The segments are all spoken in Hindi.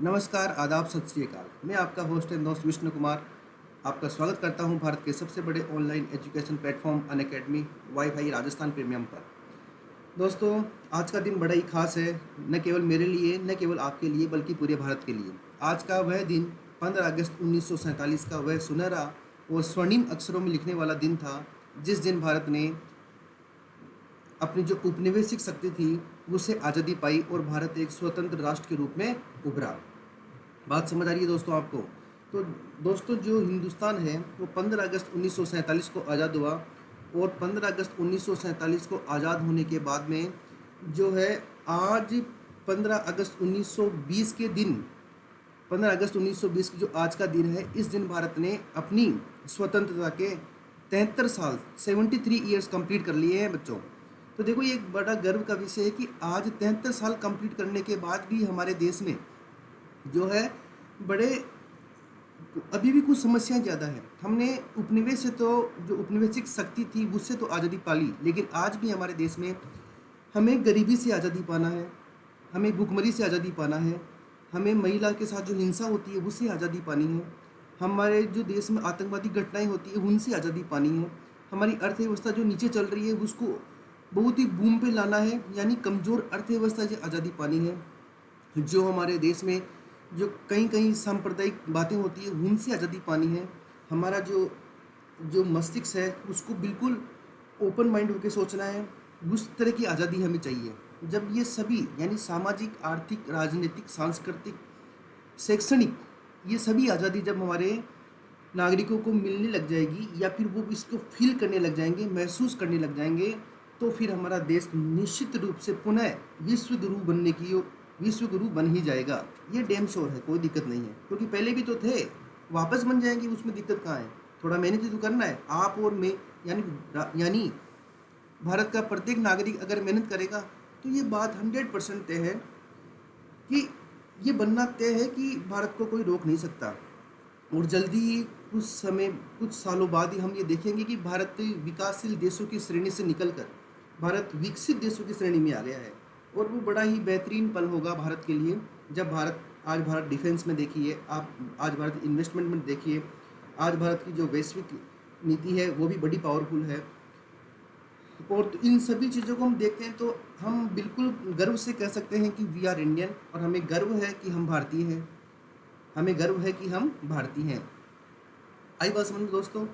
नमस्कार, आदाब, सत श्री अकाल। मैं आपका होस्ट एंड दोस्त विष्णु कुमार आपका स्वागत करता हूं भारत के सबसे बड़े online education platform Unacademy wifi Rajasthan premium पर। दोस्तों, आज का दिन बड़ा ही खास है, न केवल मेरे लिए, न केवल आपके लिए, बल्कि पूरे भारत के लिए। आज का वह दिन 15 अगस्त 1947 का वह सुनहरा और स्वर्णिम अक्षरों में लिखने वाला दिन था, जिस दिन भारत ने अपनी जो उपनिवेशिक शक्ति थी उससे आज़ादी पाई और भारत एक स्वतंत्र राष्ट्र के रूप में उभरा। बात समझ आ रही है दोस्तों आपको? तो दोस्तों, जो हिंदुस्तान है वो 15 अगस्त 1947 को आज़ाद हुआ, और 15 अगस्त 1947 को आज़ाद होने के बाद में जो है आज 15 अगस्त 1920 के दिन, 15 अगस्त 1920 की जो आज का दिन है, इस दिन भारत ने अपनी स्वतंत्रता के 73 साल 73 ईयर्स कंप्लीट कर लिए हैं बच्चों। तो देखो, ये एक बड़ा गर्व का विषय है कि आज 73 साल कंप्लीट करने के बाद भी हमारे देश में जो है बड़े अभी भी कुछ समस्याएं ज़्यादा है। हमने उपनिवेश से तो जो उपनिवेशिक शक्ति थी उससे तो आज़ादी पा ली, लेकिन आज भी हमारे देश में हमें गरीबी से आज़ादी पाना है, हमें भुखमरी से आज़ादी पाना है, हमें महिला के साथ जो हिंसा होती है उससे आज़ादी पानी है, हमारे जो देश में आतंकवादी घटनाएं होती है उनसे आज़ादी पानी है, हमारी अर्थव्यवस्था जो नीचे चल रही है उसको बहुत ही बूम पे लाना है, यानी कमज़ोर अर्थव्यवस्था से आज़ादी पानी है। जो हमारे देश में जो कई कई सांप्रदायिक बातें होती है उनसे आज़ादी पानी है। हमारा जो जो मस्तिष्क है उसको बिल्कुल ओपन माइंड होकर सोचना है, उस तरह की आज़ादी हमें चाहिए। जब ये सभी यानी सामाजिक, आर्थिक, राजनीतिक, सांस्कृतिक, शैक्षणिक, ये सभी आज़ादी जब हमारे नागरिकों को मिलने लग जाएगी या फिर वो इसको फील करने लग जाएंगे, महसूस करने लग जाएंगे, तो फिर हमारा देश निश्चित रूप से पुनः विश्व गुरु बनने की विश्व गुरु बन ही जाएगा। ये डैम श्योर है, कोई दिक्कत नहीं है, क्योंकि पहले भी तो थे, वापस बन जाएंगे, उसमें दिक्कत कहाँ है। थोड़ा मेहनत ही तो करना है, आप और मैं, यानी भारत का प्रत्येक नागरिक अगर मेहनत करेगा तो ये बात 100% तय है कि ये बनना तय है कि भारत को कोई रोक नहीं सकता। और जल्दी ही कुछ सालों बाद ही हम ये देखेंगे कि भारत विकासशील देशों की श्रेणी से निकलकर भारत विकसित देशों की श्रेणी में आ गया है। और वो बड़ा ही बेहतरीन पल होगा भारत के लिए, जब भारत डिफेंस में देखिए आप, आज भारत इन्वेस्टमेंट में देखिए, आज भारत की जो वैश्विक नीति है वो भी बड़ी पावरफुल है। और तो इन सभी चीज़ों को हम देखते हैं तो हम बिल्कुल गर्व से कह सकते हैं कि वी आर इंडियन, और हमें गर्व है कि हम भारतीय हैं, हमें गर्व है कि हम भारतीय हैं। आई बात समझ में दोस्तों?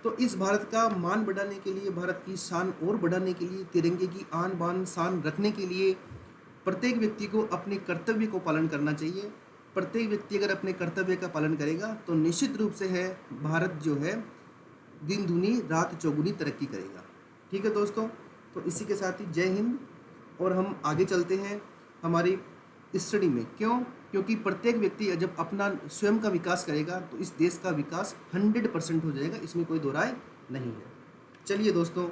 तो इस भारत का मान बढ़ाने के लिए, भारत की शान और बढ़ाने के लिए, तिरंगे की आन बान शान रखने के लिए प्रत्येक व्यक्ति को अपने कर्तव्य को पालन करना चाहिए। प्रत्येक व्यक्ति अगर अपने कर्तव्य का पालन करेगा तो निश्चित रूप से है भारत जो है दिन दूनी रात चौगुनी तरक्की करेगा। ठीक है दोस्तों, तो इसी के साथ ही जय हिंद, और हम आगे चलते हैं हमारी स्टडी में। क्यों? क्योंकि प्रत्येक व्यक्ति जब अपना स्वयं का विकास करेगा तो इस देश का विकास 100% हो जाएगा, इसमें कोई दो राय नहीं है। चलिए दोस्तों,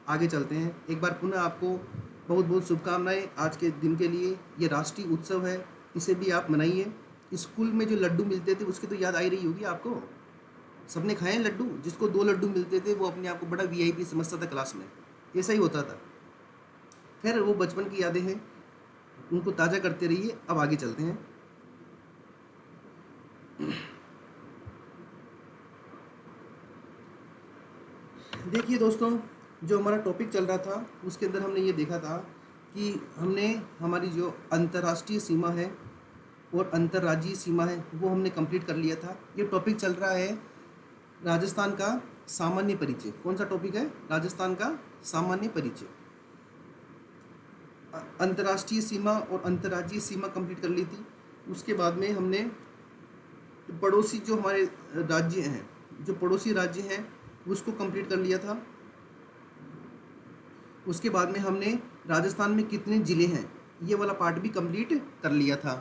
आगे चलते हैं। एक बार पुनः आपको बहुत बहुत शुभकामनाएं आज के दिन के लिए। ये राष्ट्रीय उत्सव है, इसे भी आप मनाइए। स्कूल में जो लड्डू मिलते थे उसकी तो याद आई रही होगी आपको, सबने खाए हैं लड्डू। जिसको 2 लड्डू मिलते थे वो अपने आप को बड़ा वीआईपी समझता था क्लास में, ऐसा ही होता था। खैर, वो बचपन की यादें हैं, उनको ताज़ा करते रहिए। अब आगे चलते हैं। देखिए दोस्तों, जो हमारा टॉपिक चल रहा था उसके अंदर हमने ये देखा था कि हमने हमारी जो अंतर्राष्ट्रीय सीमा है और अंतर्राज्यीय सीमा है वो हमने कंप्लीट कर लिया था। ये टॉपिक चल रहा है राजस्थान का सामान्य परिचय। कौन सा टॉपिक है? राजस्थान का सामान्य परिचय। अंतर्राष्ट्रीय सीमा और अंतर्राज्यीय सीमा कंप्लीट कर ली थी। उसके बाद में हमने पड़ोसी जो हमारे राज्य हैं, जो पड़ोसी राज्य हैं उसको कंप्लीट कर लिया था। उसके बाद में हमने राजस्थान में कितने ज़िले हैं ये वाला पार्ट भी कंप्लीट कर लिया था।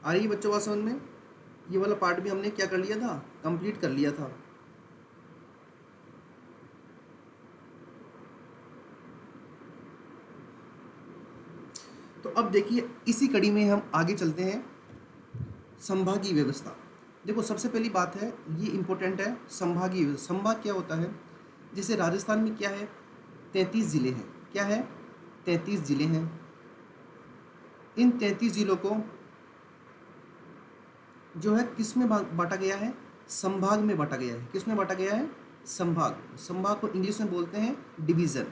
आ रही है बच्चों बात समझ में? ये वाला पार्ट भी हमने क्या कर लिया था? कंप्लीट कर लिया था। तो अब देखिए, इसी कड़ी में हम आगे चलते हैं। संभागीय व्यवस्था। देखो, सबसे पहली बात है, ये इम्पोर्टेंट है, संभागीय व्यवस्था। संभाग क्या होता है? जैसे राजस्थान में क्या है? 33 ज़िले हैं। क्या है? 33 ज़िले हैं। इन 33 ज़िलों को जो है किस में बांटा गया है? संभाग में बांटा गया है। किस में बांटा गया है? संभाग। संभाग को इंग्लिश में बोलते हैं डिवीजन।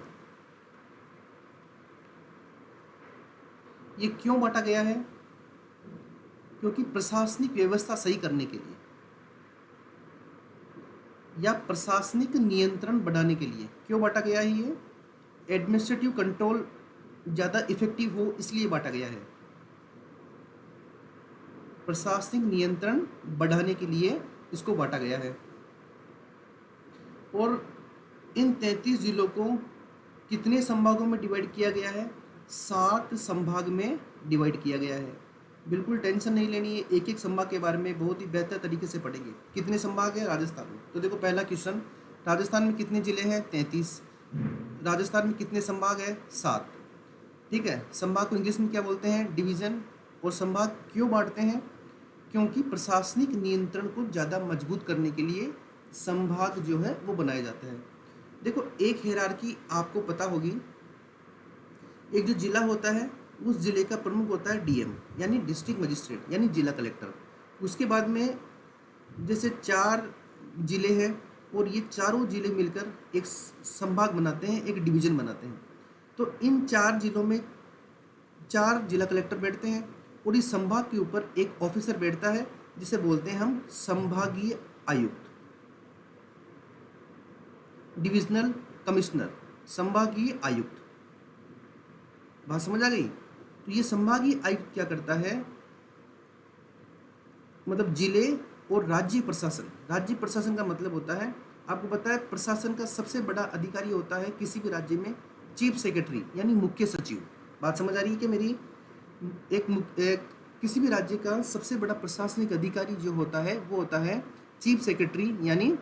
ये क्यों बांटा गया है? क्योंकि प्रशासनिक व्यवस्था सही करने के लिए या प्रशासनिक नियंत्रण बढ़ाने के लिए। क्यों बांटा गया है? ये एडमिनिस्ट्रेटिव कंट्रोल ज़्यादा इफेक्टिव हो इसलिए बांटा गया है। प्रशासनिक नियंत्रण बढ़ाने के लिए इसको बांटा गया है। और इन 33 जिलों को कितने संभागों में डिवाइड किया गया है? 7 संभाग में डिवाइड किया गया है। बिल्कुल टेंशन नहीं लेनी है, एक एक संभाग के बारे में बहुत ही बेहतर तरीके से पढ़ेंगे। कितने संभाग है राजस्थान में? तो देखो पहला क्वेश्चन, राजस्थान में कितने जिले हैं? 33। राजस्थान में कितने संभाग है? 7। ठीक है। संभाग को इंग्लिश में क्या बोलते हैं? डिवीज़न। और संभाग क्यों बांटते हैं? क्योंकि प्रशासनिक नियंत्रण को ज़्यादा मजबूत करने के लिए संभाग जो है वो बनाए जाते हैं। देखो एक हायरार्की आपको पता होगी, एक जो जिला होता है उस जिले का प्रमुख होता है डीएम यानी डिस्ट्रिक्ट मजिस्ट्रेट यानी जिला कलेक्टर। उसके बाद में जैसे 4 जिले हैं और ये चारों जिले मिलकर एक संभाग बनाते हैं, एक डिवीज़न बनाते हैं। तो इन 4 जिलों में 4 जिला कलेक्टर बैठते हैं और इस संभाग के ऊपर एक ऑफिसर बैठता है जिसे बोलते हैं हम संभागीय आयुक्त, डिविजनल कमिश्नर, संभागीय आयुक्त। बात समझ आ गई? तो ये संभागीय आयुक्त क्या करता है? मतलब जिले और राज्य प्रशासन। राज्य प्रशासन का मतलब होता है, आपको पता है प्रशासन का सबसे बड़ा अधिकारी होता है किसी भी राज्य में चीफ सेक्रेटरी यानी मुख्य सचिव। बात समझ आ रही है कि मेरी? एक किसी भी राज्य का सबसे बड़ा प्रशासनिक अधिकारी जो होता है वो होता है चीफ सेक्रेटरी यानी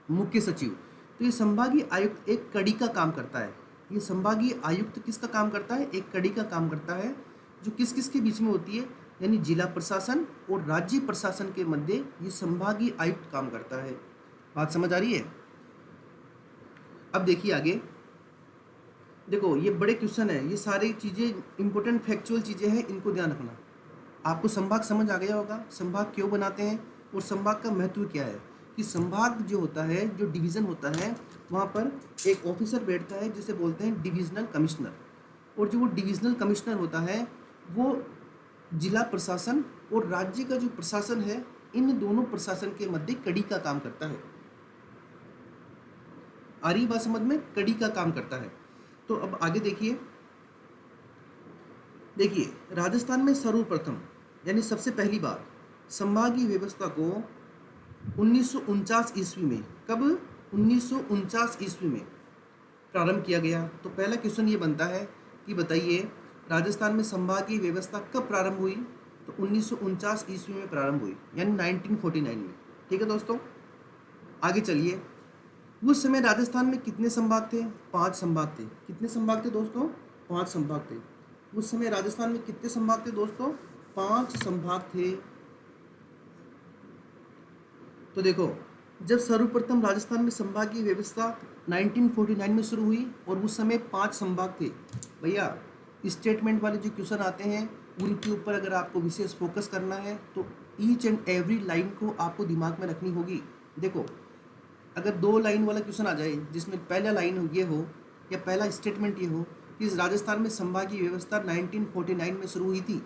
मुख्य सचिव। तो ये संभागीय आयुक्त एक कड़ी का काम करता है। ये संभागीय आयुक्त किसका काम करता है? एक कड़ी का काम करता है जो किस किस के बीच में होती है, यानी जिला प्रशासन और राज्य प्रशासन के मध्य ये संभागीय आयुक्त काम करता है। बात समझ आ रही है? अब देखिए आगे। देखो ये बड़े क्वेश्चन है, ये सारी चीज़ें इंपॉर्टेंट फैक्चुअल चीज़ें हैं, इनको ध्यान रखना। आपको संभाग समझ आ गया होगा, संभाग क्यों बनाते हैं और संभाग का महत्व क्या है। कि संभाग जो होता है, जो डिवीज़न होता है, वहाँ पर एक ऑफिसर बैठता है जिसे बोलते हैं डिविजनल कमिश्नर। और जो वो डिविजनल कमिश्नर होता है वो जिला प्रशासन और राज्य का जो प्रशासन है, इन दोनों प्रशासन के मध्य कड़ी का काम करता है। आ रही बात समझ में? कड़ी का काम करता है। तो अब आगे देखिए। राजस्थान में सर्वप्रथम यानी सबसे पहली बार संभागीय व्यवस्था को 1949 ईस्वी में, कब? 1949 ईस्वी में प्रारंभ किया गया। तो पहला क्वेश्चन ये बनता है कि बताइए राजस्थान में संभागीय व्यवस्था कब प्रारंभ हुई? तो 1949 ईस्वी में प्रारंभ हुई यानी 1949 में। ठीक है दोस्तों, आगे चलिए। उस समय राजस्थान में कितने संभाग थे? 5 संभाग थे। कितने संभाग थे दोस्तों? 5 संभाग थे। उस समय राजस्थान में कितने संभाग थे दोस्तों? 5 संभाग थे। तो देखो जब सर्वप्रथम राजस्थान में संभागीय व्यवस्था 1949 में शुरू हुई और उस समय 5 संभाग थे। भैया स्टेटमेंट वाले जो क्वेश्चन आते हैं उनके ऊपर अगर आपको विशेष फोकस करना है तो ईच एंड एवरी लाइन को आपको दिमाग में रखनी होगी। देखो अगर 2 लाइन वाला क्वेश्चन आ जाए जिसमें पहला लाइन ये हो या पहला स्टेटमेंट ये हो कि इस राजस्थान में संभागीय व्यवस्था 1949 में शुरू हुई थी,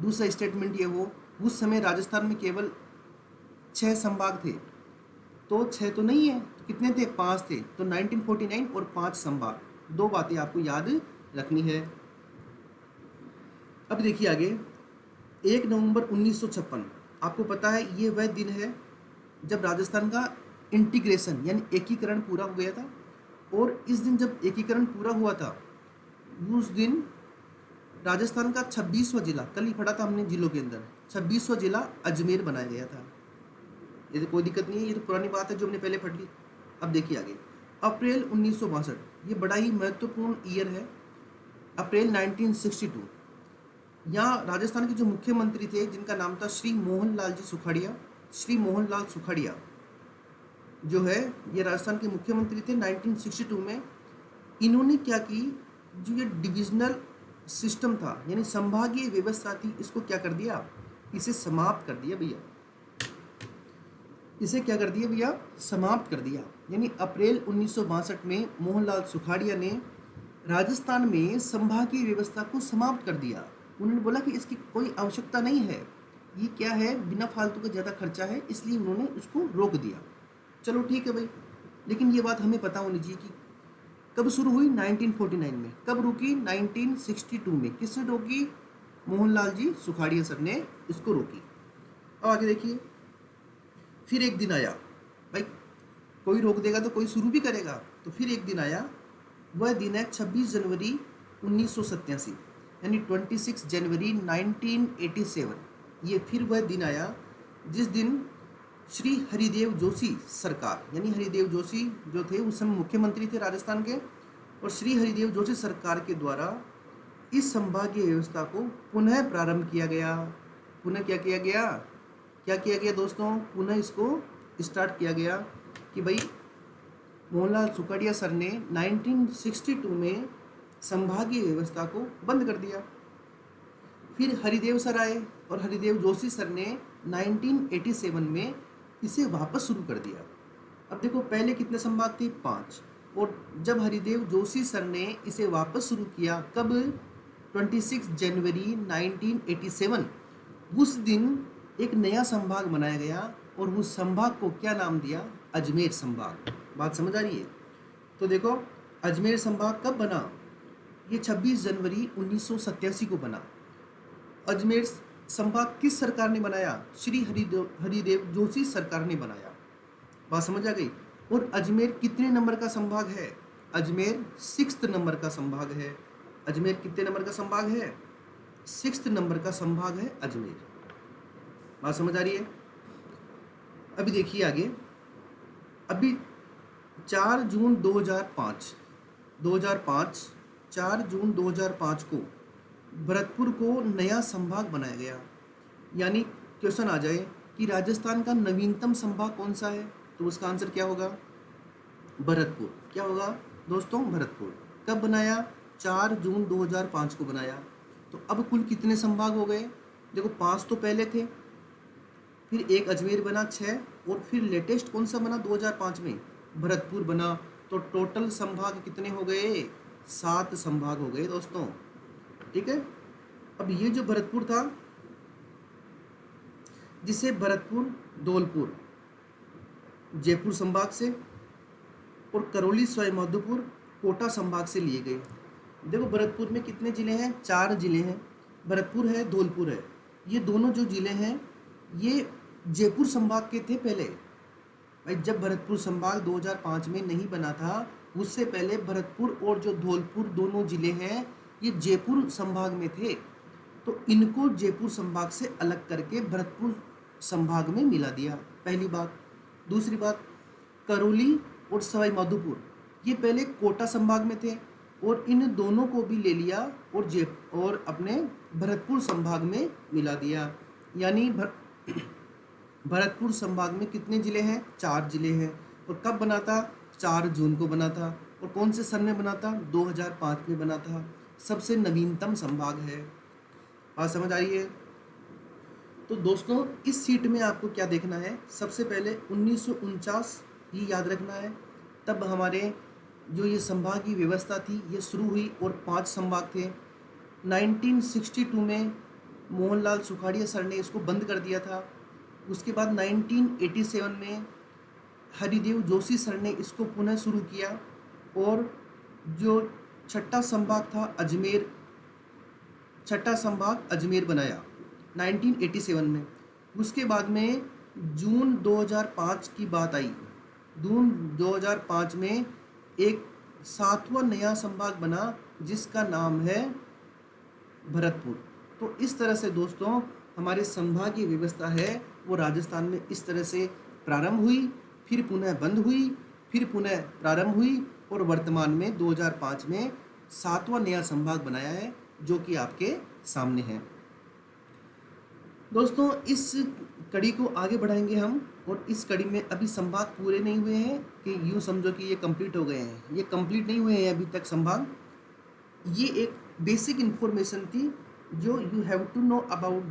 दूसरा स्टेटमेंट ये हो उस समय राजस्थान में केवल 6 संभाग थे, तो 6 तो नहीं है, तो कितने थे? 5 थे। तो 1949 और 5 संभाग, 2 बातें आपको याद रखनी है। अब देखिए आगे। 1 नवंबर 1956 आपको पता है ये वह दिन है जब राजस्थान का इंटीग्रेशन यानी एकीकरण पूरा हो गया था। और इस दिन जब एकीकरण पूरा हुआ था उस दिन राजस्थान का 26वां जिला, कल ही पढ़ा था हमने जिलों के अंदर, 26वां जिला अजमेर बनाया गया था। ये तो कोई दिक्कत नहीं है, ये तो पुरानी बात है जो हमने पहले पढ़ ली। अब देखिए आगे। अप्रैल 1962 ये बड़ा ही महत्वपूर्ण ईयर है। अप्रैल 1962 यहाँ राजस्थान के जो मुख्यमंत्री थे जिनका नाम था श्री मोहनलाल जी सुखाड़िया, श्री मोहनलाल सुखाड़िया जो है ये राजस्थान के मुख्यमंत्री थे 1962 में। इन्होंने क्या की, जो ये डिविजनल सिस्टम था यानी संभागीय व्यवस्था थी, इसको क्या कर दिया? इसे समाप्त कर दिया भैया। इसे क्या कर दिया भैया, समाप्त कर दिया। यानी अप्रैल 1962 में मोहनलाल सुखाड़िया ने राजस्थान में संभागीय व्यवस्था को समाप्त कर दिया। उन्होंने बोला कि इसकी कोई आवश्यकता नहीं है, ये क्या है, बिना फालतू का ज़्यादा खर्चा है, इसलिए उन्होंने उसको रोक दिया। चलो ठीक है भाई, लेकिन ये बात हमें पता होनी चाहिए कि कब शुरू हुई, 1949 में। कब रुकी, 1962 में। किसने रोकी, मोहनलाल जी सुखाड़िया सर ने इसको रोकी। अब आगे देखिए, फिर एक दिन आया भाई, कोई रोक देगा तो कोई शुरू भी करेगा, तो फिर एक दिन आया, वह दिन है 26 जनवरी 1987, यानी 26 जनवरी 1987। ये फिर वह दिन आया जिस दिन श्री हरिदेव जोशी सरकार, यानी हरिदेव जोशी जो थे उस समय मुख्यमंत्री थे राजस्थान के, और श्री हरिदेव जोशी सरकार के द्वारा इस संभागीय व्यवस्था को पुनः प्रारंभ किया गया। पुनः क्या किया गया, क्या किया गया दोस्तों, पुनः इसको स्टार्ट किया गया कि भाई मोहनलाल सुखाड़िया सर ने 1962 में संभागीय व्यवस्था को बंद कर दिया। फिर हरिदेव सर आए और हरिदेव जोशी सर ने 1987 में इसे वापस शुरू कर दिया। अब देखो पहले कितने संभाग थे, 5, और जब हरिदेव जोशी सर ने इसे वापस शुरू किया, कब, 26 जनवरी 1987, उस दिन एक नया संभाग बनाया गया और उस संभाग को क्या नाम दिया, अजमेर संभाग। बात समझ आ रही है? तो देखो अजमेर संभाग कब बना, ये 26 जनवरी 1987 को बना। अजमेर संभाग किस सरकार ने बनाया, श्री हरिदेव जोशी सरकार ने बनाया। बात समझ आ गई? और अजमेर कितने नंबर का संभाग है, अजमेर 6th नंबर का संभाग है। अजमेर कितने नंबर का संभाग है, 6th नंबर का संभाग है अजमेर। बात समझ आ रही है? अभी देखिए आगे, अभी 4 जून 2005 4 जून 2005 को भरतपुर को नया संभाग बनाया गया। यानी क्वेश्चन आ जाए कि राजस्थान का नवीनतम संभाग कौन सा है, तो उसका आंसर क्या होगा, भरतपुर। क्या होगा दोस्तों, भरतपुर। कब बनाया, 4 जून 2005 को बनाया। तो अब कुल कितने संभाग हो गए, देखो 5 तो पहले थे, फिर एक अजमेर बना 6, और फिर लेटेस्ट कौन सा बना 2005 में, भरतपुर बना। तो टोटल संभाग कितने हो गए, 7 संभाग हो गए दोस्तों। ठीक है। अब ये जो भरतपुर था, जिसे भरतपुर, धौलपुर जयपुर संभाग से, और करौली सवाईमाधोपुर कोटा संभाग से लिए गए। देखो भरतपुर में कितने जिले हैं, 4 जिले हैं, भरतपुर है, धौलपुर है। ये दोनों जो जिले हैं ये जयपुर संभाग के थे पहले। भाई जब भरतपुर संभाग 2005 में नहीं बना था, उससे पहले भरतपुर और जो धौलपुर दोनों जिले हैं ये जयपुर संभाग में थे। तो इनको जयपुर संभाग से अलग करके भरतपुर संभाग में मिला दिया, पहली बात। दूसरी बात, करौली और सवाईमाधोपुर ये पहले कोटा संभाग में थे, और इन दोनों को भी ले लिया और अपने भरतपुर संभाग में मिला दिया। यानी भरतपुर संभाग में कितने जिले हैं, 4 जिले हैं। और कब बना था, 4 जून को बना था। और कौन से सन में बना था, 2005 में बना था। सबसे नवीनतम संभाग है। बात समझ आ रही है? तो दोस्तों इस सीट में आपको क्या देखना है, सबसे पहले 1949 ये याद रखना है, तब हमारे जो ये संभागीय व्यवस्था थी ये शुरू हुई और 5 संभाग थे। 1962 में मोहनलाल सुखाड़िया सर ने इसको बंद कर दिया था। उसके बाद 1987 में हरिदेव जोशी सर ने इसको पुनः शुरू किया, और जो छठा संभाग था अजमेर, छठा संभाग अजमेर बनाया 1987 में। उसके बाद में जून 2005 की बात आई, जून 2005 में एक 7वां नया संभाग बना जिसका नाम है भरतपुर। तो इस तरह से दोस्तों हमारे संभागीय व्यवस्था है वो राजस्थान में इस तरह से प्रारंभ हुई, फिर पुनः बंद हुई, फिर पुनः प्रारंभ हुई, और वर्तमान में 2005 में 7वां नया संभाग बनाया है जो कि आपके सामने है। दोस्तों इस कड़ी को आगे बढ़ाएंगे हम, और इस कड़ी में अभी संभाग पूरे नहीं हुए हैं कि यूँ समझो कि ये कंप्लीट हो गए हैं, ये कंप्लीट नहीं हुए हैं अभी तक संभाग। ये एक बेसिक इन्फॉर्मेशन थी जो you have to know about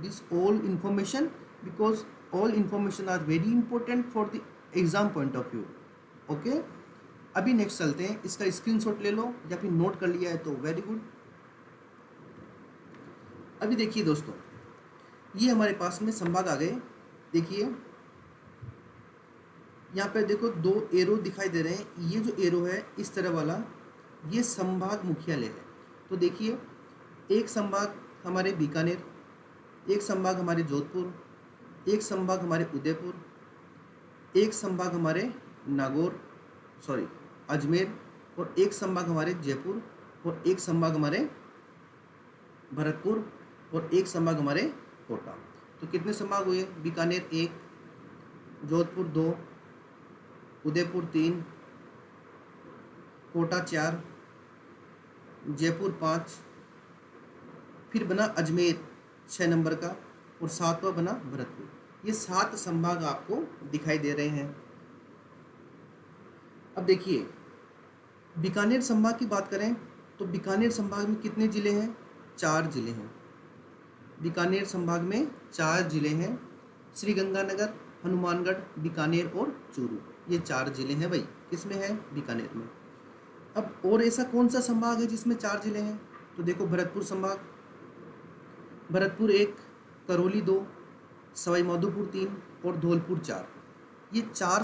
this all information, because all information are very important for the exam point of view. Okay, अभी नेक्स्ट चलते हैं, इसका स्क्रीनशॉट ले लो या फिर नोट कर लिया है तो वेरी गुड। अभी देखिए दोस्तों, ये हमारे पास में संभाग आ गए। देखिए यहाँ पे देखो दो एरो दिखाई दे रहे हैं, ये जो एरो है इस तरह वाला ये संभाग मुख्यालय है। तो देखिए एक संभाग हमारे बीकानेर, एक संभाग हमारे जोधपुर, एक संभाग हमारे उदयपुर, एक संभाग हमारे अजमेर, और एक संभाग हमारे जयपुर, और एक संभाग हमारे भरतपुर, और एक संभाग हमारे कोटा। तो कितने संभाग हुए? बीकानेर 1, जोधपुर 2, उदयपुर 3, कोटा 4, जयपुर 5, फिर बना अजमेर 6 नंबर का, और 7वां बना भरतपुर। ये 7 संभाग आपको दिखाई दे रहे हैं। अब देखिए बीकानेर संभाग की बात करें तो बीकानेर संभाग में कितने ज़िले हैं? 4 ज़िले हैं। बीकानेर संभाग में 4 ज़िले हैं, श्रीगंगानगर, हनुमानगढ़, बीकानेर और चूरू, ये 4 ज़िले हैं भाई। किसमें है? बीकानेर में। अब और ऐसा कौन सा संभाग है जिसमें 4 ज़िले हैं? तो देखो भरतपुर संभाग, भरतपुर 1, करौली 2, सवाई माधोपुर 3 और धौलपुर 4, ये 4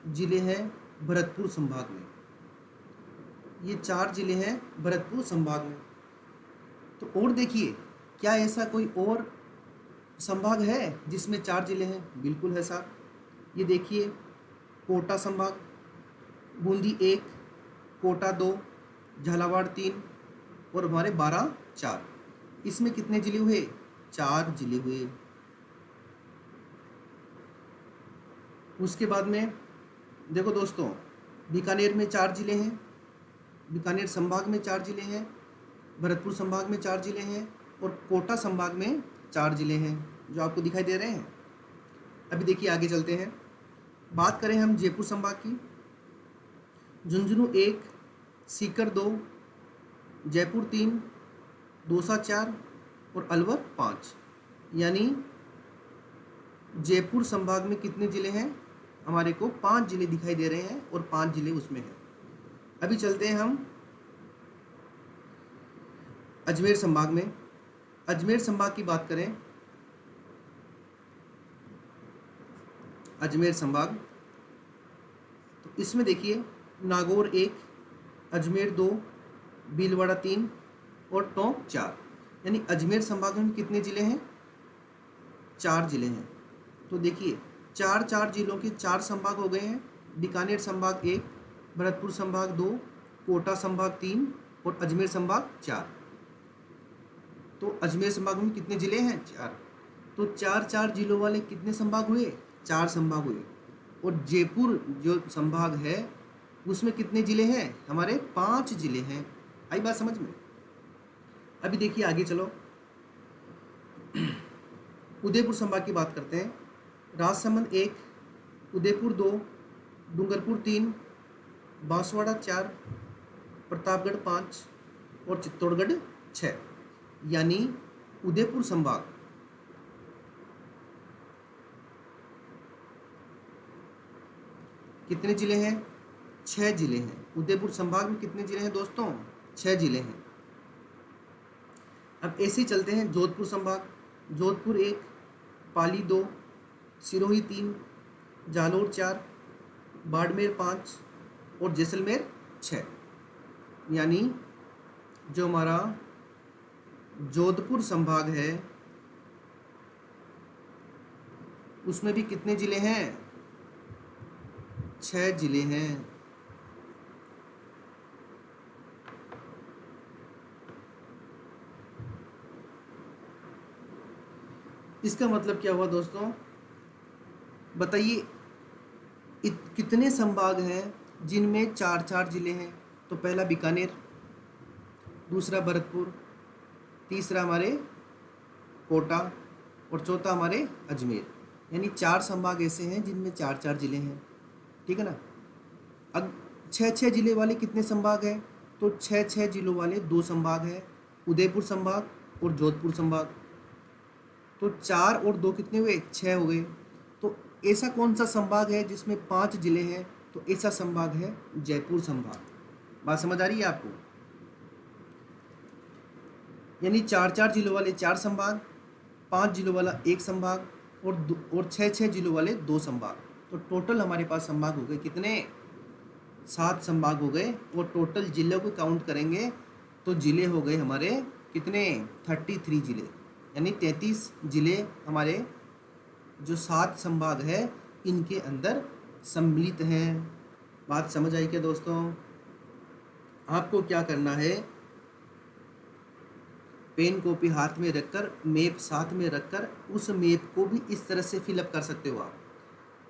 ज़िले हैं भरतपुर संभाग में। ये 4 ज़िले हैं भरतपुर संभाग में। तो और देखिए क्या ऐसा कोई और संभाग है जिसमें 4 ज़िले हैं? बिल्कुल है साहब। ये देखिए कोटा संभाग, बूंदी 1, कोटा 2, झालावाड़ 3 और हमारे 12 4, इसमें कितने ज़िले हुए? 4 ज़िले हुए। उसके बाद में देखो दोस्तों, बीकानेर में 4 ज़िले हैं, बीकानेर संभाग में 4 ज़िले हैं, भरतपुर संभाग में 4 ज़िले हैं, और कोटा संभाग में 4 ज़िले हैं जो आपको दिखाई दे रहे हैं। अभी देखिए आगे चलते हैं, बात करें हम जयपुर संभाग की। झुंझुनू 1, सीकर 2, जयपुर 3, दौसा 4 और अलवर 5, यानी जयपुर संभाग में कितने ज़िले हैं? हमारे को 5 ज़िले दिखाई दे रहे हैं और 5 ज़िले उसमें हैं। अभी चलते हैं हम अजमेर संभाग में। अजमेर संभाग की बात करें, अजमेर संभाग तो इसमें देखिए नागौर 1, अजमेर 2, भीलवाड़ा 3 और टोंक 4, यानी अजमेर संभाग में कितने ज़िले हैं? 4 ज़िले हैं। तो देखिए 4 ज़िलों के 4 संभाग हो गए हैं। बीकानेर संभाग 1, भरतपुर संभाग 2, कोटा संभाग 3 और अजमेर संभाग 4। तो अजमेर संभाग में कितने ज़िले हैं? 4। तो 4 ज़िलों वाले कितने संभाग हुए? 4 संभाग हुए। और जयपुर जो संभाग है उसमें कितने ज़िले हैं? हमारे 5 ज़िले हैं। आई बात समझ में? अभी देखिए आगे चलो, उदयपुर संभाग की बात करते हैं। राजसमंद 1, उदयपुर 2, डूंगरपुर 3, बांसवाड़ा 4, प्रतापगढ़ 5 और चित्तौड़गढ़ 6, यानी उदयपुर संभाग कितने ज़िले हैं? 6 ज़िले हैं। उदयपुर संभाग में कितने ज़िले हैं दोस्तों? 6 ज़िले हैं। अब ऐसे ही चलते हैं जोधपुर संभाग। जोधपुर 1, पाली 2, सिरोही 3, जालोर 4, बाड़मेर 5 और जैसलमेर 6, यानी जो हमारा जोधपुर संभाग है उसमें भी कितने ज़िले हैं? 6 ज़िले हैं। इसका मतलब क्या हुआ दोस्तों? बताइए कितने संभाग हैं जिनमें 4 ज़िले हैं? तो पहला बीकानेर, दूसरा भरतपुर, तीसरा हमारे कोटा और चौथा हमारे अजमेर, यानी 4 संभाग ऐसे हैं जिनमें 4 ज़िले हैं। ठीक है ना? अब 6 ज़िले वाले कितने संभाग हैं? तो 6 ज़िलों वाले 2 संभाग हैं, उदयपुर संभाग और जोधपुर संभाग। तो 4 और 2 कितने हुए? 6 हो गए। ऐसा कौन सा संभाग है जिसमें 5 जिले हैं? तो ऐसा संभाग है जयपुर संभाग। बात समझ आ रही है आपको? यानी 4-4 जिलों वाले 4 संभाग, 5 जिलों वाला 1 संभाग और 6-6 जिलों वाले 2 संभाग। तो टोटल हमारे पास संभाग हो गए कितने? 7 संभाग हो गए। और टोटल जिलों को काउंट करेंगे तो जिले हो गए हमारे कितने? 33 जिले, यानी 33 जिले हमारे जो 7 संभाग है इनके अंदर सम्मिलित हैं। बात समझ आई क्या दोस्तों? आपको क्या करना है, पेन कॉपी हाथ में रखकर, मैप साथ में रखकर उस मैप को भी इस तरह से फिलअप कर सकते हो आप।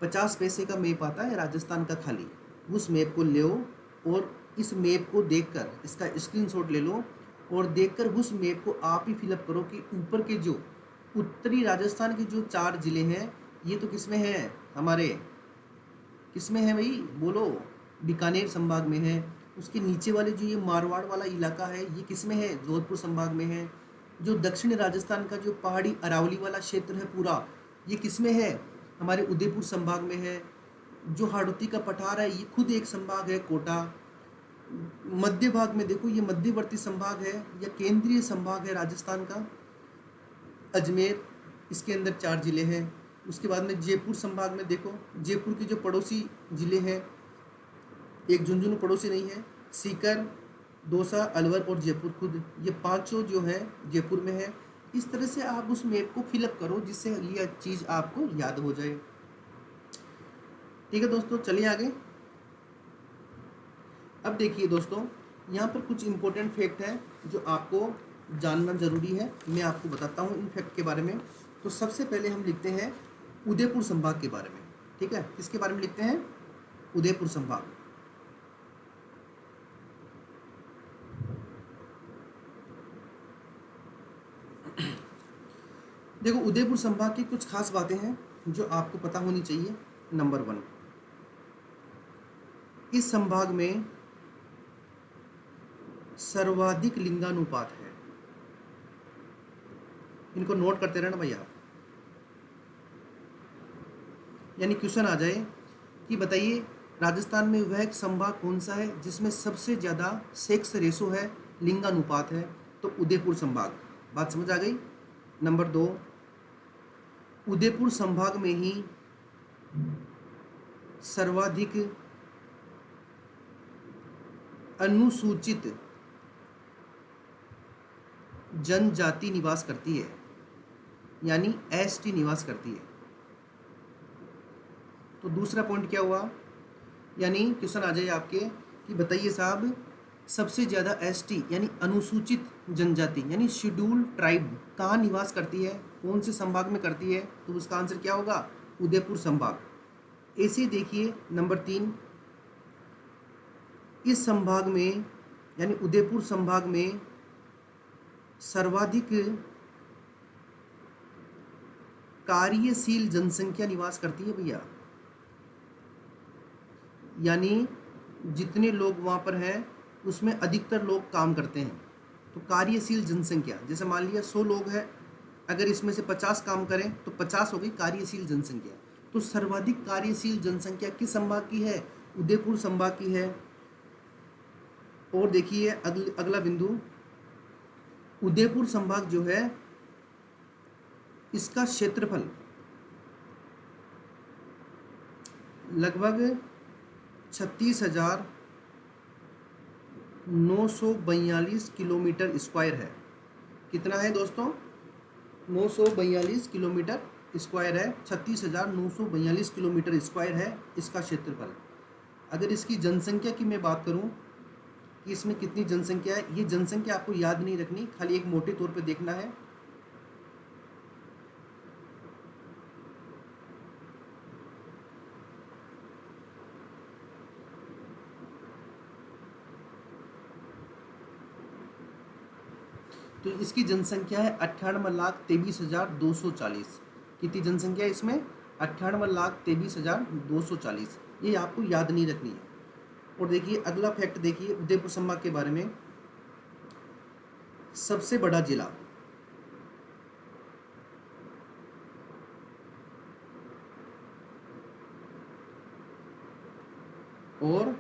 50 पैसे का मैप आता है राजस्थान का खाली, उस मैप को ले और इस मैप को देखकर इसका स्क्रीनशॉट ले लो और देखकर उस मैप को आप ही फिलअप करो कि ऊपर के जो उत्तरी राजस्थान के जो 4 जिले हैं ये तो किस में है? हमारे किस में है भाई? बोलो। बीकानेर संभाग में है। उसके नीचे वाले जो ये मारवाड़ वाला इलाका है ये किस में है? जोधपुर संभाग में है। जो दक्षिणी राजस्थान का जो पहाड़ी अरावली वाला क्षेत्र है पूरा, ये किस में है? हमारे उदयपुर संभाग में है। जो हाड़ौती का पठार है ये खुद एक संभाग है, कोटा। मध्य भाग में देखो, ये मध्यवर्ती संभाग है या केंद्रीय संभाग है राजस्थान का, अजमेर। इसके अंदर 4 जिले हैं। उसके बाद में जयपुर संभाग में देखो, जयपुर के जो पड़ोसी जिले हैं, एक झुंझुनू पड़ोसी नहीं है, सीकर, दौसा, अलवर और जयपुर खुद, ये 5 जो है जयपुर में है। इस तरह से आप उस मैप को फिलअप करो जिससे ये चीज़ आपको याद हो जाए। ठीक है दोस्तों, चलिए आगे। अब देखिए दोस्तों, यहाँ पर कुछ इम्पोर्टेंट फैक्ट है जो आपको जानना ज़रूरी है। मैं आपको बताता हूँ इन फैक्ट के बारे में। तो सबसे पहले हम लिखते हैं उदयपुर संभाग के बारे में। ठीक है, किसके बारे में लिखते हैं? उदयपुर संभाग। देखो, उदयपुर संभाग की कुछ खास बातें हैं जो आपको पता होनी चाहिए। नंबर 1, इस संभाग में सर्वाधिक लिंगानुपात है। इनको नोट करते रहना भाई आप। यानी क्वेश्चन आ जाए कि बताइए राजस्थान में वह संभाग कौन सा है जिसमें सबसे ज़्यादा सेक्स रेशो है, लिंगानुपात है? तो उदयपुर संभाग। बात समझ आ गई? नंबर 2, उदयपुर संभाग में ही सर्वाधिक अनुसूचित जनजाति निवास करती है, यानी एसटी निवास करती है। तो दूसरा पॉइंट क्या हुआ? यानी क्वेश्चन आ जाए आपके कि बताइए साहब, सबसे ज़्यादा एसटी यानी अनुसूचित जनजाति यानी शेड्यूल ट्राइब कहाँ निवास करती है, कौन से संभाग में करती है? तो उसका आंसर क्या होगा? उदयपुर संभाग। ऐसे देखिए नंबर 3, इस संभाग में यानी उदयपुर संभाग में सर्वाधिक कार्यशील जनसंख्या निवास करती है भैया। यानी जितने लोग वहाँ पर हैं उसमें अधिकतर लोग काम करते हैं। तो कार्यशील जनसंख्या, जैसे मान लिया 100 लोग हैं, अगर इसमें से 50 काम करें तो 50 हो गई कार्यशील जनसंख्या। तो सर्वाधिक कार्यशील जनसंख्या किस संभाग की है? उदयपुर संभाग की है। और देखिए अगला बिंदु, उदयपुर संभाग जो है इसका क्षेत्रफल लगभग 36,942 किलोमीटर स्क्वायर है। कितना है दोस्तों? 942 किलोमीटर स्क्वायर है। 36,942 किलोमीटर स्क्वायर है इसका क्षेत्रफल। अगर इसकी जनसंख्या की मैं बात करूं कि इसमें कितनी जनसंख्या है, ये जनसंख्या आपको याद नहीं रखनी, खाली एक मोटे तौर पे देखना है। तो इसकी जनसंख्या है 98,23,240। कितनी जनसंख्या है इसमें? 98,23,240। ये आपको याद नहीं रखनी है। और देखिए अगला फैक्ट देखिए उदयपुर संभाग के बारे में। सबसे बड़ा जिला, और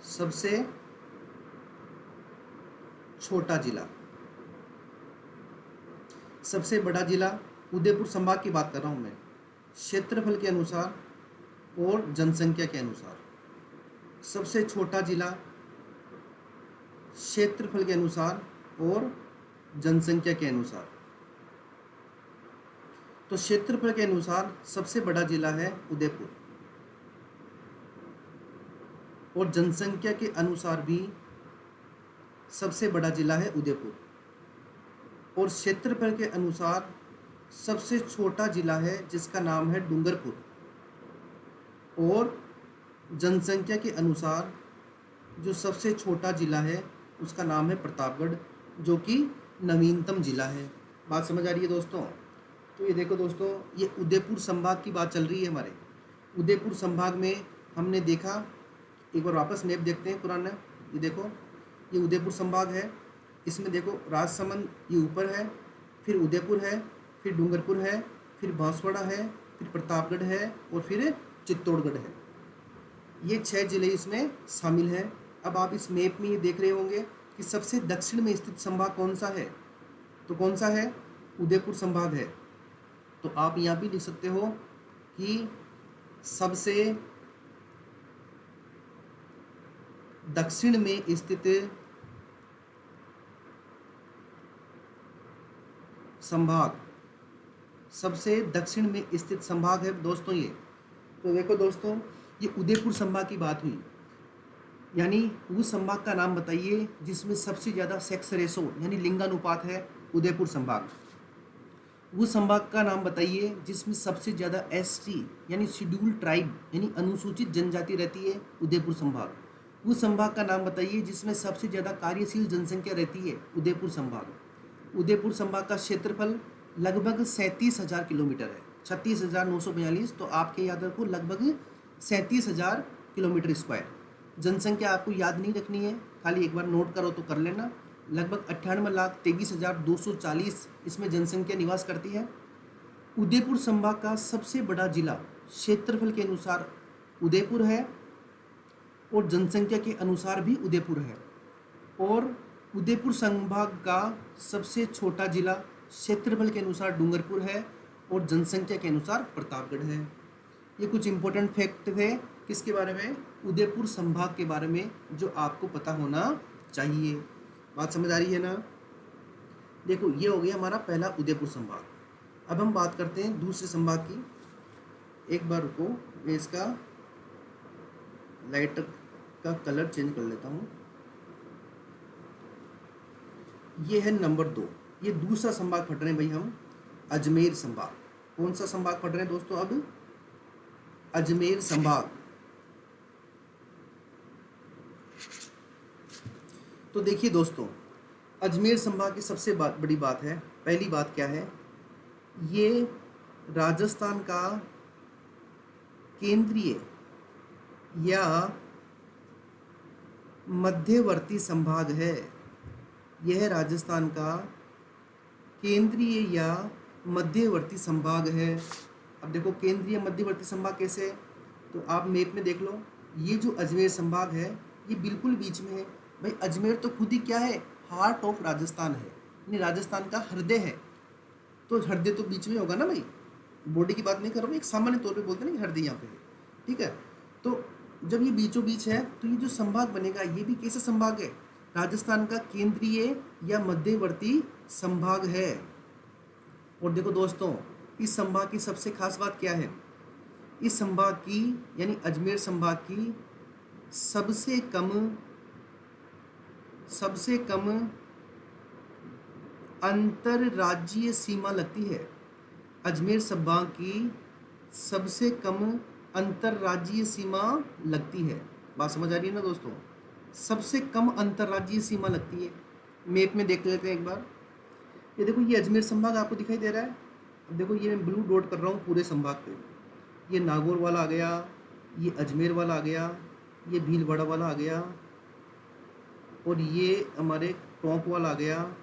सबसे छोटा जिला। सबसे बड़ा जिला उदयपुर संभाग की बात कर रहा हूँ मैं, क्षेत्रफल के अनुसार और जनसंख्या के अनुसार। सबसे छोटा जिला क्षेत्रफल के अनुसार और जनसंख्या के अनुसार। तो क्षेत्रफल के अनुसार सबसे बड़ा जिला है उदयपुर, और जनसंख्या के अनुसार भी सबसे बड़ा जिला है उदयपुर, और क्षेत्रफल के अनुसार सबसे छोटा जिला है जिसका नाम है डूंगरपुर, और जनसंख्या के अनुसार जो सबसे छोटा जिला है उसका नाम है प्रतापगढ़, जो कि नवीनतम जिला है। बात समझ आ रही है दोस्तों? तो ये देखो दोस्तों, ये उदयपुर संभाग की बात चल रही है हमारे। उदयपुर संभाग में हमने देखा, एक बार वापस मैप देखते हैं पुराना। ये देखो, ये उदयपुर संभाग है। इसमें देखो राजसमंद ये ऊपर है, फिर उदयपुर है, फिर डूंगरपुर है, फिर बांसवाड़ा है, फिर प्रतापगढ़ है और फिर चित्तौड़गढ़ है। ये 6 जिले इसमें शामिल हैं। अब आप इस मैप में ये देख रहे होंगे कि सबसे दक्षिण में स्थित संभाग कौन सा है, तो कौन सा है? उदयपुर संभाग है। तो आप यहाँ भी लिख सकते हो कि सबसे दक्षिण में स्थित संभाग, सबसे दक्षिण में स्थित संभाग है दोस्तों ये। तो देखो दोस्तों, ये उदयपुर संभाग की बात हुई, यानी उस संभाग का नाम बताइए जिसमें सबसे ज़्यादा सेक्स रेशो यानी लिंगानुपात है, उदयपुर संभाग। उस संभाग का नाम बताइए जिसमें सबसे ज़्यादा एसटी यानी शेड्यूल्ड ट्राइब यानी अनुसूचित जनजाति रहती है, उदयपुर संभाग। उस संभाग का नाम बताइए जिसमें सबसे ज़्यादा कार्यशील जनसंख्या रहती है, उदयपुर संभाग। उदयपुर संभाग का क्षेत्रफल लगभग 37,000 किलोमीटर है, 36,942। तो आपके याद रखो लगभग 37,000 किलोमीटर स्क्वायर। जनसंख्या आपको याद नहीं रखनी है, खाली एक बार नोट करो तो कर लेना। लगभग 98,23,240 इसमें जनसंख्या निवास करती है। उदयपुर संभाग का सबसे बड़ा जिला क्षेत्रफल के अनुसार उदयपुर है और जनसंख्या के अनुसार भी उदयपुर है, और उदयपुर संभाग का सबसे छोटा जिला क्षेत्रफल के अनुसार डूंगरपुर है और जनसंख्या के अनुसार प्रतापगढ़ है। ये कुछ इंपॉर्टेंट फैक्ट थे किसके बारे में? उदयपुर संभाग के बारे में, जो आपको पता होना चाहिए। बात समझ आ रही है ना? देखो, ये हो गया हमारा पहला उदयपुर संभाग। अब हम बात करते हैं दूसरे संभाग की। एक बार रुको, मैं इसका लाइट का कलर चेंज कर लेता हूँ। ये है नंबर 2। ये दूसरा संभाग पढ़ रहे हैं भाई हम, अजमेर संभाग। कौन सा संभाग पढ़ रहे हैं दोस्तों अब? अजमेर संभाग। तो देखिए दोस्तों, अजमेर संभाग की सबसे बड़ी बात है, पहली बात क्या है? ये राजस्थान का केंद्रीय या मध्यवर्ती संभाग है। यह राजस्थान का केंद्रीय या मध्यवर्ती संभाग है। अब देखो, केंद्रीय मध्यवर्ती संभाग कैसे? तो आप मैप में देख लो, ये जो अजमेर संभाग है ये बिल्कुल बीच में है। भाई अजमेर तो खुद ही क्या है? हार्ट ऑफ राजस्थान है, यानी राजस्थान का हृदय है। तो हृदय तो बीच में होगा ना भाई, बॉडी की बात नहीं कर रहा हूँ, एक सामान्य तौर पे बोलते हैं ना कि हृदय यहाँ पे है, ठीक है। तो जब ये बीचों बीच है तो ये जो संभाग बनेगा ये भी कैसा संभाग है? राजस्थान का केंद्रीय या मध्यवर्ती संभाग है। और देखो दोस्तों, इस संभाग की सबसे खास बात क्या है? इस संभाग की यानी अजमेर संभाग की सबसे कम अंतरराज्यीय सीमा लगती है। अजमेर संभाग की सबसे कम अंतरराज्यीय सीमा लगती है। बात समझ आ रही है ना दोस्तों? सबसे कम अंतरराज्यीय सीमा लगती है। मैप में देख लेते हैं एक बार। ये देखो, ये अजमेर संभाग आपको दिखाई दे रहा है। अब देखो, ये मैं ब्लू डॉट कर रहा हूँ पूरे संभाग पे। ये नागौर वाला आ गया, ये अजमेर वाला आ गया, ये भीलवाड़ा वाला आ गया, और ये हमारे टोंक वाला आ गया।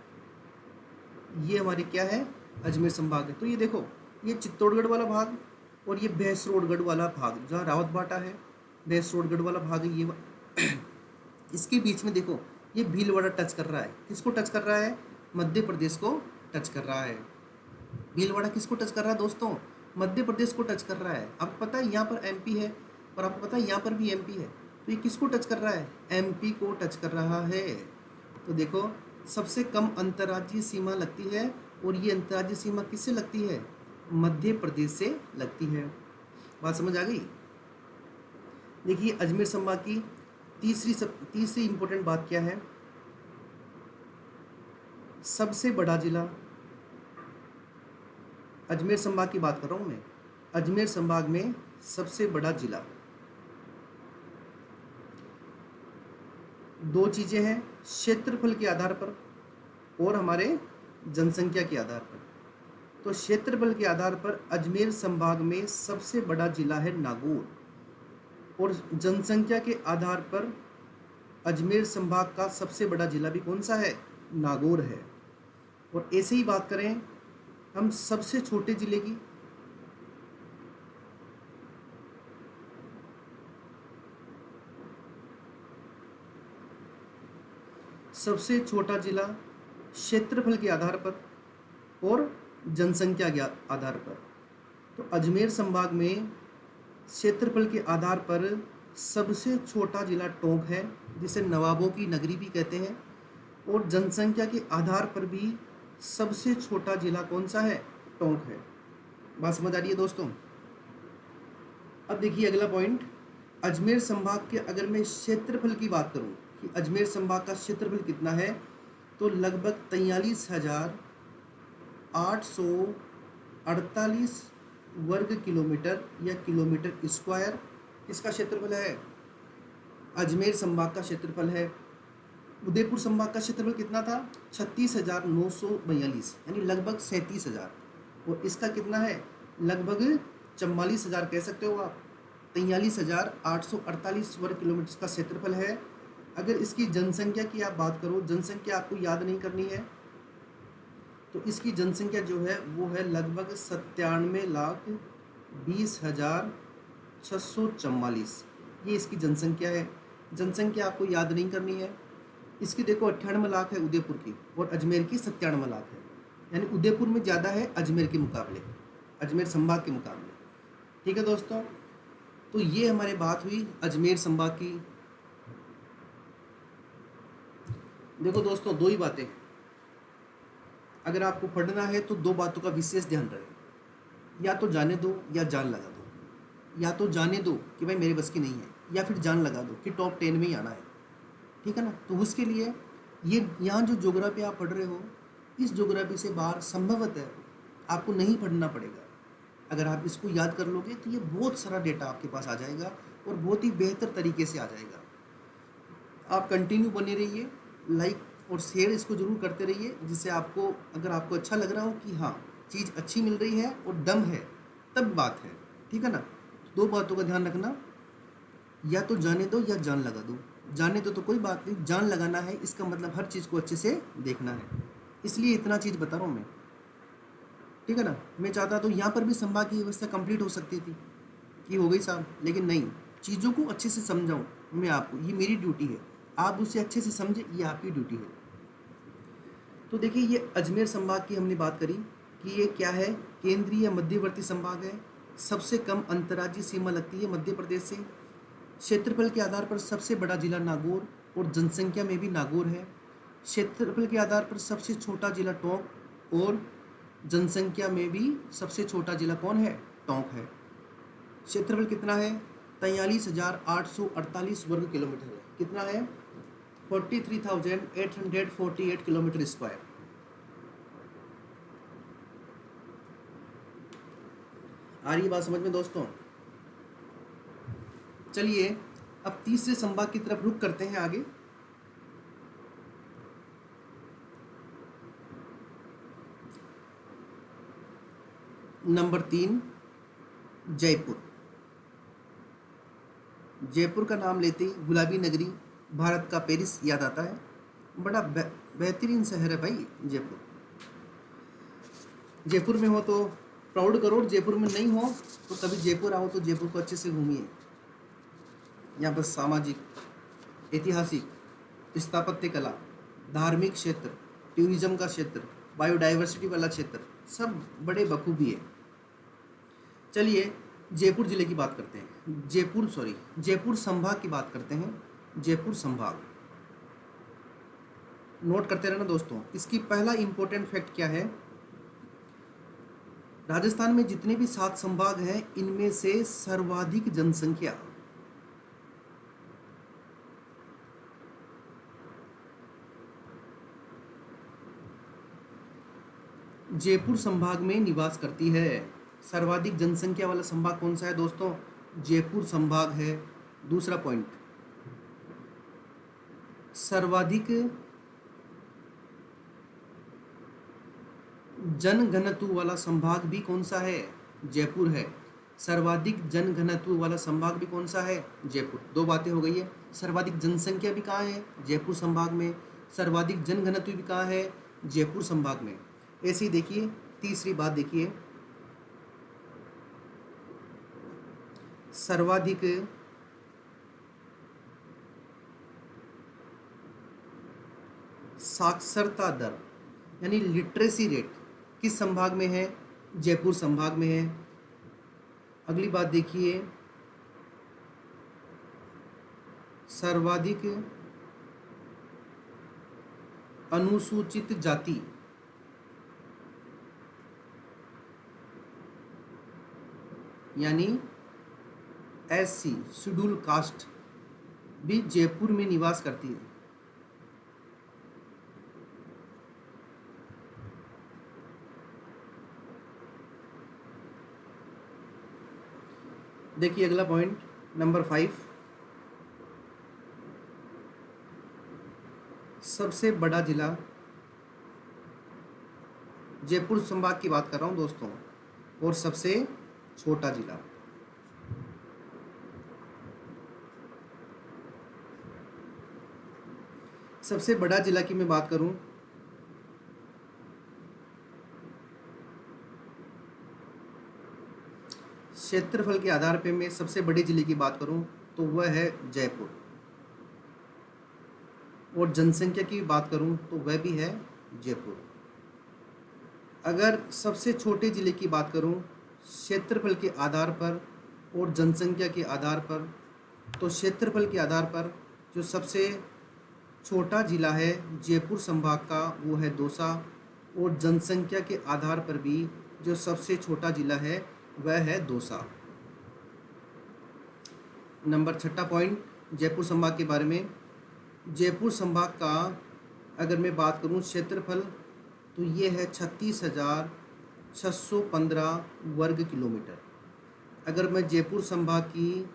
ये हमारे क्या है? अजमेर संभाग है। तो ये देखो, ये चित्तौड़गढ़ वाला भाग, और ये भैंसरोडगढ़ वाला भाग जहाँ रावत बाटा है, भैंसरोडगढ़ वाला भाग है इसके बीच में देखो ये भीलवाड़ा टच कर रहा है। किसको टच कर रहा है? मध्य प्रदेश को टच कर रहा है। भीलवाड़ा किसको टच कर रहा है दोस्तों? मध्य प्रदेश को टच कर रहा है। आपको पता है यहाँ पर एमपी है और आपको पता है यहाँ पर भी एमपी है, तो ये किसको टच कर रहा है? एमपी को टच कर रहा है। तो देखो सबसे कम अंतर्राज्यीय सीमा लगती है और ये अंतर्राज्यीय सीमा किससे लगती है? मध्य प्रदेश से लगती है। बात समझ आ गई? देखिए अजमेर संभाग की तीसरी इंपॉर्टेंट बात क्या है? सबसे बड़ा जिला, अजमेर संभाग की बात कर रहा हूँ मैं, अजमेर संभाग में सबसे बड़ा जिला। दो चीज़ें हैं, क्षेत्रफल के आधार पर और हमारे जनसंख्या के आधार पर। तो क्षेत्रफल के आधार पर अजमेर संभाग में सबसे बड़ा जिला है नागौर, और जनसंख्या के आधार पर अजमेर संभाग का सबसे बड़ा जिला भी कौन सा है? नागौर है। और ऐसे ही बात करें हम सबसे छोटे जिले की, सबसे छोटा जिला क्षेत्रफल के आधार पर और जनसंख्या के आधार पर, तो अजमेर संभाग में क्षेत्रफल के आधार पर सबसे छोटा जिला टोंक है, जिसे नवाबों की नगरी भी कहते हैं, और जनसंख्या के आधार पर भी सबसे छोटा जिला कौन सा है? टोंक है। बात समझ आ रही है दोस्तों? अब देखिए अगला पॉइंट, अजमेर संभाग के अगर मैं क्षेत्रफल की बात करूं कि अजमेर संभाग का क्षेत्रफल कितना है, तो लगभग 43,848 वर्ग किलोमीटर या किलोमीटर स्क्वायर किसका क्षेत्रफल है? अजमेर संभाग का क्षेत्रफल है। उदयपुर संभाग का क्षेत्रफल कितना था? 36,942 यानी लगभग 37,000, और इसका कितना है? लगभग 44,000 कह सकते हो आप। 43,848 वर्ग किलोमीटर का क्षेत्रफल है। अगर इसकी जनसंख्या की आप बात करो, जनसंख्या आपको याद नहीं करनी है, तो इसकी जनसंख्या जो है वो है लगभग 97,20,644। ये इसकी जनसंख्या है। जनसंख्या आपको याद नहीं करनी है। इसकी देखो 98 लाख है उदयपुर की, और अजमेर की 97 लाख है, यानी उदयपुर में ज़्यादा है अजमेर के मुकाबले, अजमेर संभाग के मुकाबले। ठीक है दोस्तों, तो ये हमारी बात हुई अजमेर संभाग की। देखो दोस्तों दो ही बातें, अगर आपको पढ़ना है तो दो बातों का विशेष ध्यान रहे, या तो जाने दो या जान लगा दो। या तो जाने दो कि भाई मेरे बस की नहीं है, या फिर जान लगा दो कि टॉप 10 में ही आना है। ठीक है ना? तो उसके लिए ये यहाँ जो ज्योग्राफी आप पढ़ रहे हो, इस ज्योग्राफी से बाहर संभवतः आपको नहीं पढ़ना पड़ेगा। अगर आप इसको याद कर लोगे तो ये बहुत सारा डेटा आपके पास आ जाएगा और बहुत ही बेहतर तरीके से आ जाएगा। आप कंटिन्यू बने रहिए, लाइक और शेयर इसको ज़रूर करते रहिए, जिससे आपको, अगर आपको अच्छा लग रहा हो कि हाँ चीज़ अच्छी मिल रही है और दम है, तब बात है। ठीक है ना? दो बातों का ध्यान रखना, या तो जाने दो या जान लगा दो। जाने दो तो कोई बात नहीं, जान लगाना है इसका मतलब हर चीज़ को अच्छे से देखना है, इसलिए इतना चीज़ बता रहा हूँ मैं। ठीक है ना? मैं चाहता तो यहाँ पर भी संभाग की व्यवस्था कंप्लीट हो सकती थी कि हो गई साहब, लेकिन नहीं, चीज़ों को अच्छे से समझाऊँ मैं आपको, ये मेरी ड्यूटी है। आप उसे अच्छे से समझे, ये आपकी ड्यूटी है। तो देखिए ये अजमेर संभाग की हमने बात करी कि ये क्या है, केंद्रीय मध्यवर्ती संभाग है। सबसे कम अंतर्राज्यीय सीमा लगती है मध्य प्रदेश से। क्षेत्रफल के आधार पर सबसे बड़ा जिला नागौर, और जनसंख्या में भी नागौर है। क्षेत्रफल के आधार पर सबसे छोटा जिला टोंक, और जनसंख्या में भी सबसे छोटा जिला कौन है? टोंक है। क्षेत्रफल कितना है? 43,848 वर्ग किलोमीटर है। कितना है? 43,848 किलोमीटर स्क्वायर। आ रही बात समझ में दोस्तों? चलिए अब तीसरे संभाग की तरफ रुख करते हैं आगे। नंबर 3, जयपुर। जयपुर का नाम लेते ही गुलाबी नगरी, भारत का पेरिस याद आता है। बड़ा बेहतरीन शहर है भाई जयपुर। जयपुर में हो तो प्राउड करो, जयपुर में नहीं हो तो कभी जयपुर आओ तो जयपुर को अच्छे से घूमिए। यहाँ पर सामाजिक, ऐतिहासिक, स्थापत्य कला, धार्मिक क्षेत्र, टूरिज्म का क्षेत्र, बायोडाइवर्सिटी वाला क्षेत्र, सब बड़े बखूबी है। चलिए जयपुर जिले की बात करते हैं, जयपुर संभाग की बात करते हैं। जयपुर संभाग नोट करते रहना दोस्तों। इसकी पहला इंपॉर्टेंट फैक्ट क्या है, राजस्थान में जितने भी 7 संभाग हैं इनमें से सर्वाधिक जनसंख्या जयपुर संभाग में निवास करती है। सर्वाधिक जनसंख्या वाला संभाग कौन सा है दोस्तों, जयपुर संभाग है। दूसरा पॉइंट, सर्वाधिक जनघनत्व वाला संभाग भी कौन सा है, जयपुर है। सर्वाधिक जनघनत्व वाला संभाग भी कौन सा है, जयपुर। 2 बातें हो गई है। सर्वाधिक जनसंख्या भी कहाँ है, जयपुर संभाग में। सर्वाधिक जनघनत्व भी कहाँ है, जयपुर संभाग में। ऐसे ही देखिए तीसरी बात देखिए, सर्वाधिक साक्षरता दर यानी लिटरेसी रेट किस संभाग में है, जयपुर संभाग में है। अगली बात देखिए, सर्वाधिक अनुसूचित जाति यानी SC शेड्यूल कास्ट भी जयपुर में निवास करती है। देखिए अगला पॉइंट नंबर 5, सबसे बड़ा जिला, जयपुर संभाग की बात कर रहा हूं दोस्तों, और सबसे छोटा जिला। सबसे बड़ा जिला की मैं बात करूं, क्षेत्रफल के आधार पे मैं सबसे बड़े जिले की बात करूं तो वह है जयपुर, और जनसंख्या की बात करूं तो वह भी है जयपुर। अगर सबसे छोटे जिले की बात करूं क्षेत्रफल के आधार पर और जनसंख्या के आधार पर, तो क्षेत्रफल के आधार पर जो सबसे छोटा जिला है जयपुर संभाग का वो है दौसा, और जनसंख्या के आधार पर भी जो सबसे छोटा जिला है वह है दौसा। नंबर 6 पॉइंट जयपुर संभाग के बारे में, जयपुर संभाग का अगर मैं बात करूं क्षेत्रफल तो ये है 36,615 वर्ग किलोमीटर। अगर मैं जयपुर संभाग की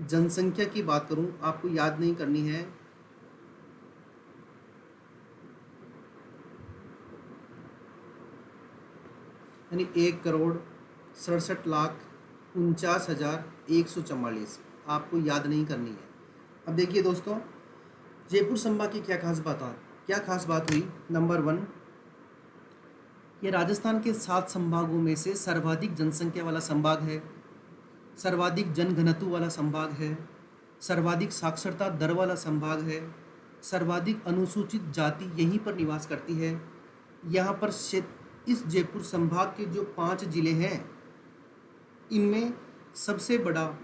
जनसंख्या की बात करूं, आपको याद नहीं करनी है, यानी 1,67,49,144 आपको याद नहीं करनी है। अब देखिए दोस्तों जयपुर संभाग की क्या खास बात हुई। नंबर 1, ये राजस्थान के 7 संभागों में से सर्वाधिक जनसंख्या वाला संभाग है, सर्वाधिक जनघनत्व वाला संभाग है, सर्वाधिक साक्षरता दर वाला संभाग है, सर्वाधिक अनुसूचित जाति यहीं पर निवास करती है। यहाँ पर इस जयपुर संभाग के जो 5 जिले हैं इनमें सबसे बड़ा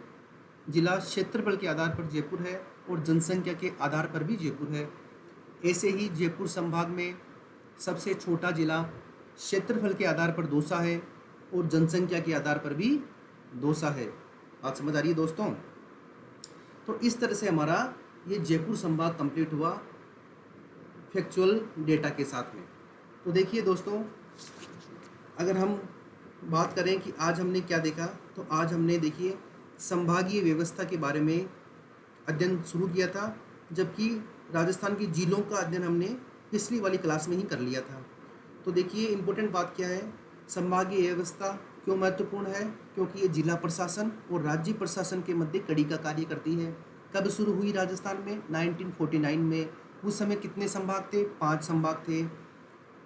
जिला क्षेत्रफल के आधार पर जयपुर है और जनसंख्या के आधार पर भी जयपुर है। ऐसे ही जयपुर संभाग में सबसे छोटा जिला क्षेत्रफल के आधार पर दौसा है और जनसंख्या के आधार पर भी दौसा है। बात समझ आ रही है दोस्तों। तो इस तरह से हमारा ये जयपुर संभाग कंप्लीट हुआ फैक्चुअल डेटा के साथ में। तो देखिए दोस्तों, अगर हम बात करें कि आज हमने क्या देखा, तो आज हमने देखिए संभागीय व्यवस्था के बारे में अध्ययन शुरू किया था, जबकि राजस्थान की जिलों का अध्ययन हमने पिछली वाली क्लास में ही कर लिया था। तो देखिए इम्पोर्टेंट बात क्या है, संभागीय व्यवस्था क्यों महत्वपूर्ण है, क्योंकि ये जिला प्रशासन और राज्य प्रशासन के मध्य कड़ी का कार्य करती है। कब शुरू हुई राजस्थान में, 1949 में। उस समय कितने संभाग थे, 5 संभाग थे।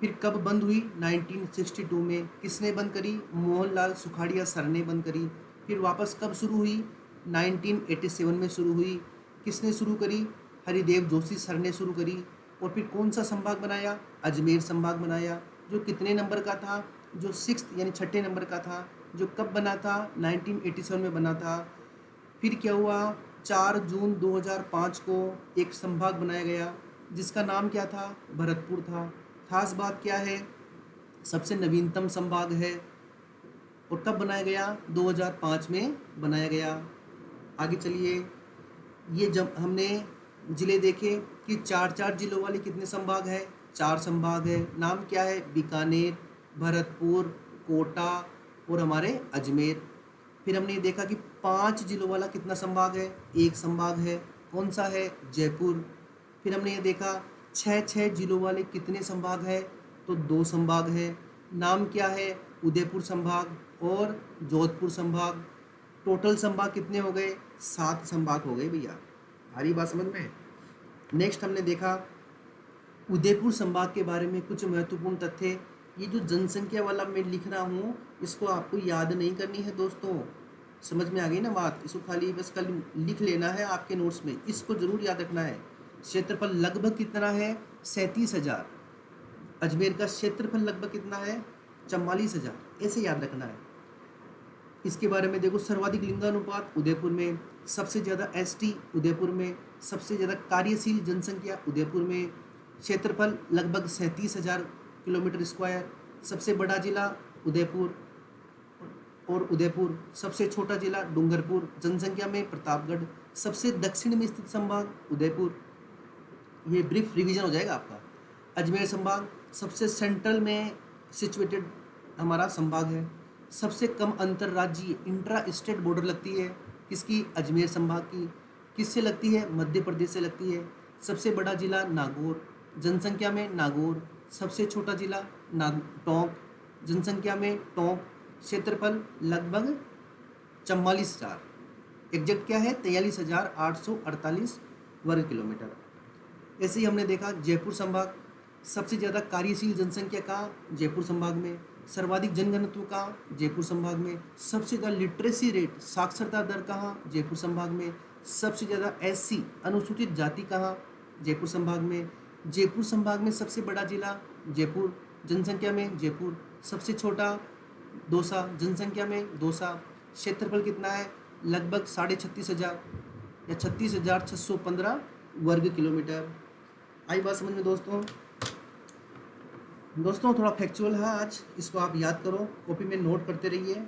फिर कब बंद हुई? 1962 में। किसने बंद करी? मोहनलाल सुखाड़िया सर ने बंद करी। फिर वापस कब शुरू हुई? 1987 में शुरू हुई। किसने शुरू करी? हरिदेव जोशी सर ने शुरू करी। और फिर कौन सा संभाग बनाया? अजमेर संभाग बनाया, जो कितने नंबर का था? जो 6th यानी छठे नंबर का था। जो कब बना था? 1987 में बना था। फिर क्या हुआ? 4 जून 2005 को एक संभाग बनाया गया जिसका नाम क्या था? भरतपुर था। खास बात क्या है? सबसे नवीनतम संभाग है। और कब बनाया गया? 2005 में बनाया गया। आगे चलिए, ये जब हमने ज़िले देखे कि 4 जिलों वाले कितने संभाग हैं? 4 संभाग है। नाम क्या है? बीकानेर, भरतपुर, कोटा और हमारे अजमेर। फिर हमने ये देखा कि 5 जिलों वाला कितना संभाग है? एक संभाग है। कौन सा है? जयपुर। फिर हमने ये देखा 6 जिलों वाले कितने संभाग है? तो 2 संभाग है। नाम क्या है? उदयपुर संभाग और जोधपुर संभाग। टोटल संभाग कितने हो गए? 7 संभाग हो गए भैया। आ रही बात समझ में? नेक्स्ट हमने देखा उदयपुर संभाग के बारे में कुछ महत्वपूर्ण तथ्य। ये जो जनसंख्या वाला मैं लिख रहा हूँ इसको आपको याद नहीं करनी है दोस्तों। समझ में आ गई ना बात? इसको खाली बस कल लिख लेना है आपके नोट्स में, इसको जरूर याद रखना है। क्षेत्रफल लगभग कितना है? 37,000। अजमेर का क्षेत्रफल लगभग कितना है? 44,000। ऐसे याद रखना है। इसके बारे में देखो, सर्वाधिक लिंगानुपात उदयपुर में, सबसे ज़्यादा एसटी उदयपुर में, सबसे ज़्यादा कार्यशील जनसंख्या उदयपुर में, क्षेत्रफल लगभग 37,000 किलोमीटर स्क्वायर, सबसे बड़ा जिला उदयपुर और उदयपुर, सबसे छोटा जिला डूंगरपुर, जनसंख्या में प्रतापगढ़, सबसे दक्षिण में स्थित संभाग उदयपुर। ये ब्रीफ रिवीजन हो जाएगा आपका। अजमेर संभाग सबसे सेंट्रल में सिचुएटेड हमारा संभाग है। सबसे कम अंतर्राज्यीय इंट्रा स्टेट बॉर्डर लगती है किसकी? अजमेर संभाग की। किससे लगती है? मध्य प्रदेश से लगती है। सबसे बड़ा जिला नागौर, जनसंख्या में नागौर। सबसे छोटा जिला टोंक, जनसंख्या में टोंक। क्षेत्रफल लगभग 44,000, एग्जैक्ट क्या है? 43,848 वर्ग किलोमीटर। ऐसे ही हमने देखा जयपुर संभाग, सबसे ज़्यादा कार्यशील जनसंख्या का जयपुर संभाग में, सर्वाधिक जनघनत्व का जयपुर संभाग में, सबसे ज़्यादा लिटरेसी रेट साक्षरता दर कहाँ? जयपुर संभाग में, सबसे ज़्यादा एससी अनुसूचित जाति कहाँ? जयपुर संभाग में। जयपुर संभाग में सबसे बड़ा जिला जयपुर, जनसंख्या में जयपुर। सबसे छोटा दौसा, जनसंख्या में दौसा। क्षेत्रफल कितना है? लगभग 36,500 या 36,615 वर्ग किलोमीटर। आई बात समझ में दोस्तों? थोड़ा फैक्चुअल है आज, इसको आप याद करो, कॉपी में नोट करते रहिए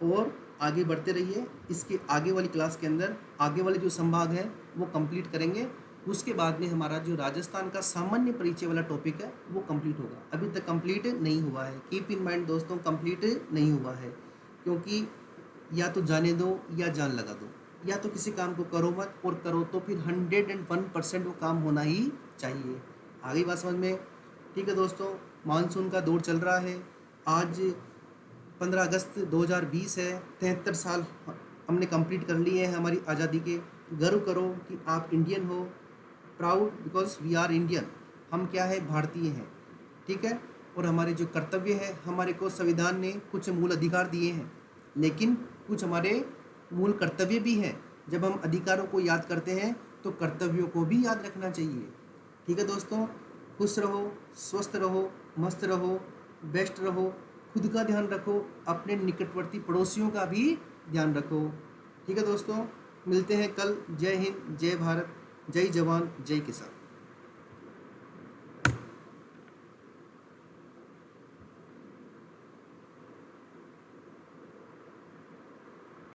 और आगे बढ़ते रहिए। इसके आगे वाली क्लास के अंदर आगे वाले जो संभाग है वो कंप्लीट करेंगे। उसके बाद में हमारा जो राजस्थान का सामान्य परिचय वाला टॉपिक है वो कंप्लीट होगा। अभी तक कंप्लीट नहीं हुआ है, कीप इन माइंड दोस्तों, कंप्लीट नहीं हुआ है। क्योंकि या तो जाने दो या जान लगा दो, या तो किसी काम को करो मत, और करो तो फिर 101% वो काम होना ही चाहिए। आगे बात समझ में? ठीक है दोस्तों, मानसून का दौर चल रहा है। आज 15 अगस्त 2020 है। 73 साल हमने कंप्लीट कर लिए हैं हमारी आज़ादी के। गर्व करो कि आप इंडियन हो। Proud because we are Indian. हम क्या है? भारतीय हैं। ठीक है। और हमारे जो कर्तव्य है, हमारे को संविधान ने कुछ मूल अधिकार दिए हैं, लेकिन कुछ हमारे मूल कर्तव्य भी हैं। जब हम अधिकारों को याद करते हैं तो कर्तव्यों को भी याद रखना चाहिए। ठीक है दोस्तों, खुश रहो, स्वस्थ रहो, मस्त रहो, बेस्ट रहो, खुद का ध्यान रखो, अपने निकटवर्ती पड़ोसियों का भी ध्यान रखो। ठीक है दोस्तों, मिलते हैं कल। जय हिंद, जय भारत, जय जवान, जय किसान।